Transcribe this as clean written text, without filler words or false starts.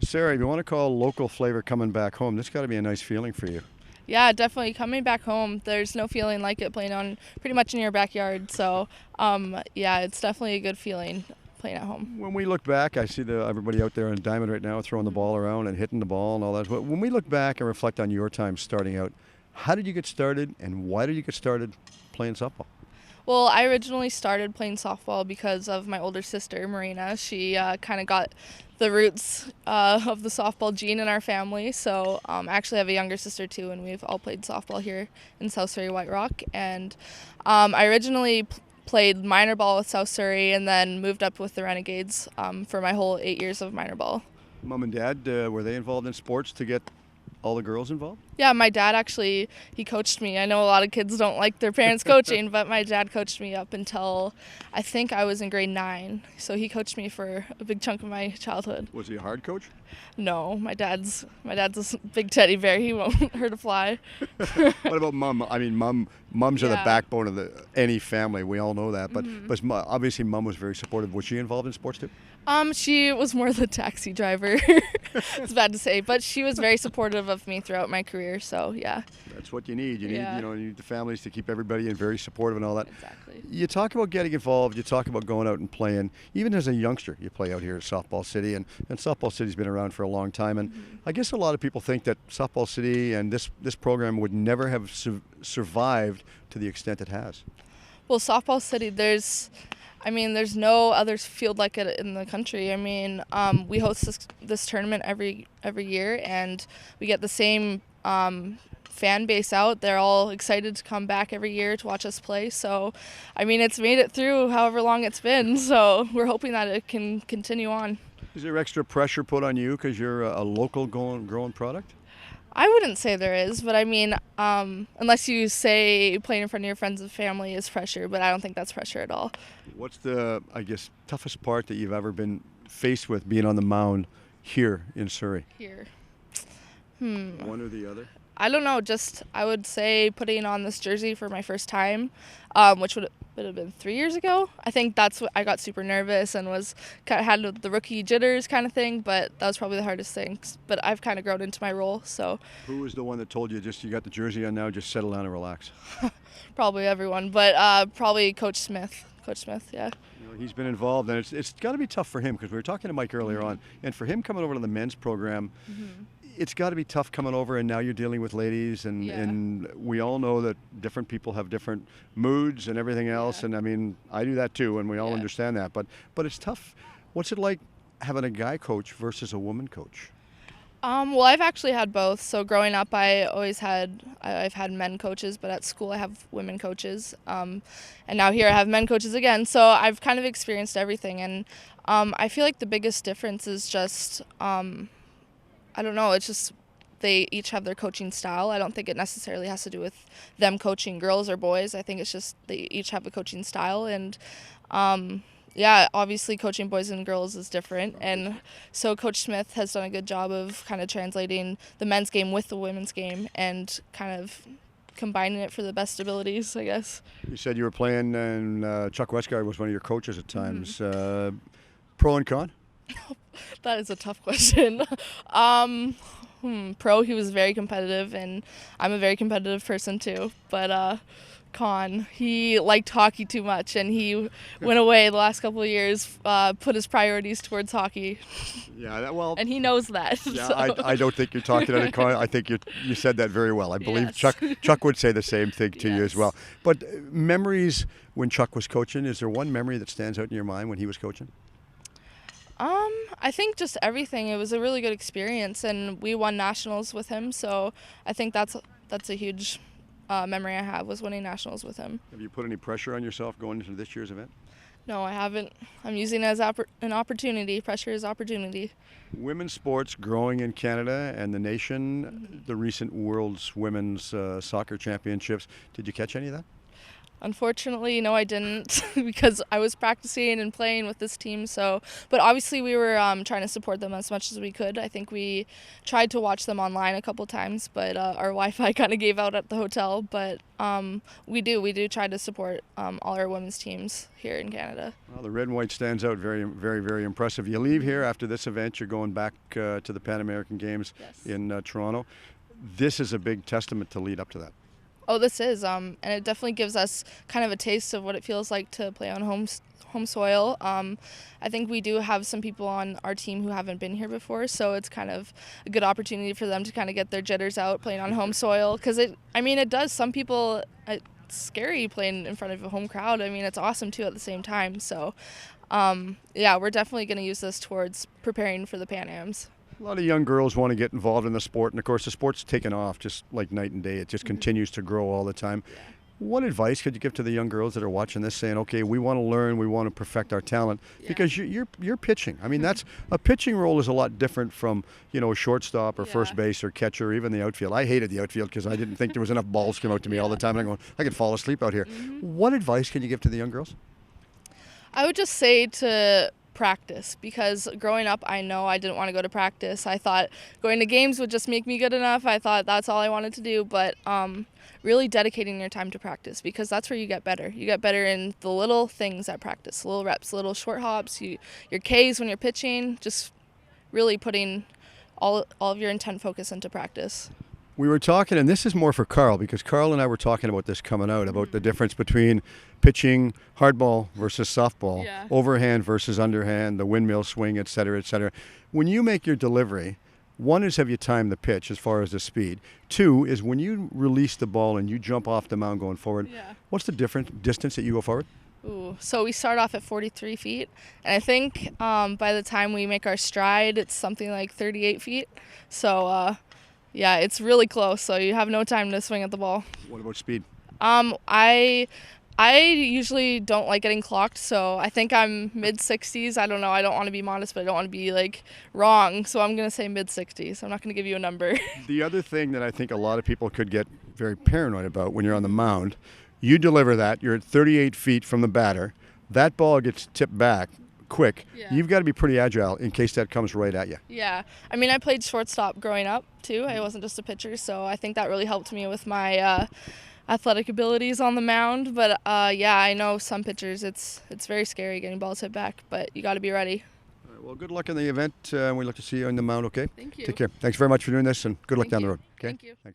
Sarah, if you want to call local flavor coming back home, this got to be a nice feeling for you. Yeah, definitely. Coming back home, there's no feeling like it playing on pretty much in your backyard. So, yeah, it's definitely a good feeling playing at home. When we look back, I see everybody out there on Diamond right now throwing the ball around and hitting the ball and all that. But when we look back and reflect on your time starting out, how did you get started and why did you get started playing softball? Well, I originally started playing softball because of my older sister, Marina. She kind of got the roots of the softball gene in our family. So I actually have a younger sister too, and we've all played softball here in South Surrey, White Rock. And I originally played minor ball with South Surrey and then moved up with the Renegades for my whole 8 years of minor ball. Mom and Dad, were they involved in sports to get all the girls involved? Yeah, my dad actually, he coached me. I know a lot of kids don't like their parents coaching, but my dad coached me up until I think I was in grade 9. So he coached me for a big chunk of my childhood. Was he a hard coach? No, my dad's a big teddy bear. He won't hurt a fly. What about mom? I mean, mums are the backbone of any family. We all know that. But obviously, mom was very supportive. Was she involved in sports too? She was more the taxi driver. It's bad to say, but she was very supportive of me throughout my career. So yeah. That's what you need. You need the families to keep everybody and very supportive and all that. Exactly. You talk about getting involved. You talk about going out and playing. Even as a youngster, you play out here at Softball City, and Softball City's been around for a long time. And I guess a lot of people think that Softball City and this program would never have survived to the extent it has. Well, Softball City, there's no other field like it in the country. I mean, we host this tournament every year, and we get the same fan base out. They're all excited to come back every year to watch us play. So, I mean, it's made it through however long it's been. So we're hoping that it can continue on. Is there extra pressure put on you because you're a local growing product? I wouldn't say there is, but I mean, unless you say playing in front of your friends and family is pressure, but I don't think that's pressure at all. What's the, I guess, toughest part that you've ever been faced with being on the mound here in Surrey? Here. One or the other? I don't know, just I would say putting on this jersey for my first time, which would have been 3 years ago. I think that's what I got super nervous and had the rookie jitters kind of thing, but that was probably the hardest thing. But I've kind of grown into my role, so. Who was the one that told you you got the jersey on now, just settle down and relax? Probably everyone, but probably Coach Smith. Coach Smith, yeah. He's been involved, and it's got to be tough for him because we were talking to Mike earlier on, and for him coming over to the men's program, it's got to be tough coming over, and now you're dealing with ladies, and we all know that different people have different moods and everything else, and I mean, I do that too, and we all understand that, but it's tough. What's it like having a guy coach versus a woman coach? Well, I've actually had both. So growing up, I've had men coaches, but at school I have women coaches. And now here I have men coaches again. So I've kind of experienced everything. And I feel like the biggest difference is just, I don't know, it's just they each have their coaching style. I don't think it necessarily has to do with them coaching girls or boys. I think it's just they each have a coaching style. And yeah, obviously coaching boys and girls is different, and so Coach Smith has done a good job of kind of translating the men's game with the women's game and kind of combining it for the best abilities, I guess. You said you were playing, and Chuck Westgard was one of your coaches at times. Pro and con? That is a tough question. Pro, he was very competitive, and I'm a very competitive person too, but con, he liked hockey too much, and he went away the last couple of years, put his priorities towards hockey. Yeah, and he knows that. Yeah, so. I don't think you're talking out of con. I think you said that very well. I believe Chuck would say the same thing to you as well. But memories when Chuck was coaching, is there one memory that stands out in your mind when he was coaching? I think just everything. It was a really good experience, and we won nationals with him, so I think that's a huge memory I have, was winning nationals with him. Have you put any pressure on yourself going into this year's event? No, I haven't. I'm using it as an opportunity. Pressure is opportunity. Women's sports growing in Canada and the nation, the recent World's Women's Soccer Championships. Did you catch any of that? Unfortunately, no, I didn't because I was practicing and playing with this team. So, but obviously we were trying to support them as much as we could. I think we tried to watch them online a couple times, but our Wi-Fi kind of gave out at the hotel. But we do try to support all our women's teams here in Canada. Well, the red and white stands out. Very, very, very impressive. You leave here after this event. You're going back to the Pan American Games in Toronto. This is a big testament to lead up to that. Oh, this is, and it definitely gives us kind of a taste of what it feels like to play on home soil. I think we do have some people on our team who haven't been here before, so it's kind of a good opportunity for them to kind of get their jitters out playing on home soil. Because it does. Some people, it's scary playing in front of a home crowd. I mean, it's awesome too at the same time. So, yeah, we're definitely going to use this towards preparing for the Pan Ams. A lot of young girls want to get involved in the sport, and of course the sport's taken off just like night and day. It just continues to grow all the time. Yeah. What advice could you give to the young girls that are watching this, saying, okay, we want to learn, we want to perfect our talent? Yeah. Because you're pitching. I mean, that's a pitching role is a lot different from, shortstop or first base or catcher or even the outfield. I hated the outfield because I didn't think there was enough balls come out to me all the time. And I could fall asleep out here. What advice can you give to the young girls? I would just say to practice, because growing up I know I didn't want to go to practice. I thought going to games would just make me good enough. I thought that's all I wanted to do, but really dedicating your time to practice, because that's where you get better. You get better in the little things at practice, little reps, little short hops, your Ks when you're pitching, just really putting all of your intent focus into practice. We were talking, and this is more for Carl, because Carl and I were talking about this coming out, about the difference between pitching hardball versus softball, overhand versus underhand, the windmill swing, et cetera, et cetera. When you make your delivery, one is, have you timed the pitch as far as the speed? Two is, when you release the ball and you jump off the mound going forward, what's the different distance that you go forward? So we start off at 43 feet, and I think by the time we make our stride, it's something like 38 feet. So, yeah, it's really close, so you have no time to swing at the ball. What about speed? I usually don't like getting clocked, so I think I'm mid-60s. I don't know. I don't want to be modest, but I don't want to be, wrong, so I'm going to say mid-60s. I'm not going to give you a number. The other thing that I think a lot of people could get very paranoid about when you're on the mound, you deliver that, you're at 38 feet from the batter, that ball gets tipped back quick. You've got to be pretty agile in case that comes right at you. Yeah. I mean, I played shortstop growing up, too. I wasn't just a pitcher, so I think that really helped me with my athletic abilities on the mound. But, yeah, I know some pitchers, it's very scary getting balls hit back, but you got to be ready. All right, well, good luck in the event. We look to see you on the mound, okay? Thank you. Take care. Thanks very much for doing this, and good luck down the road. Okay? Thank you. Thanks.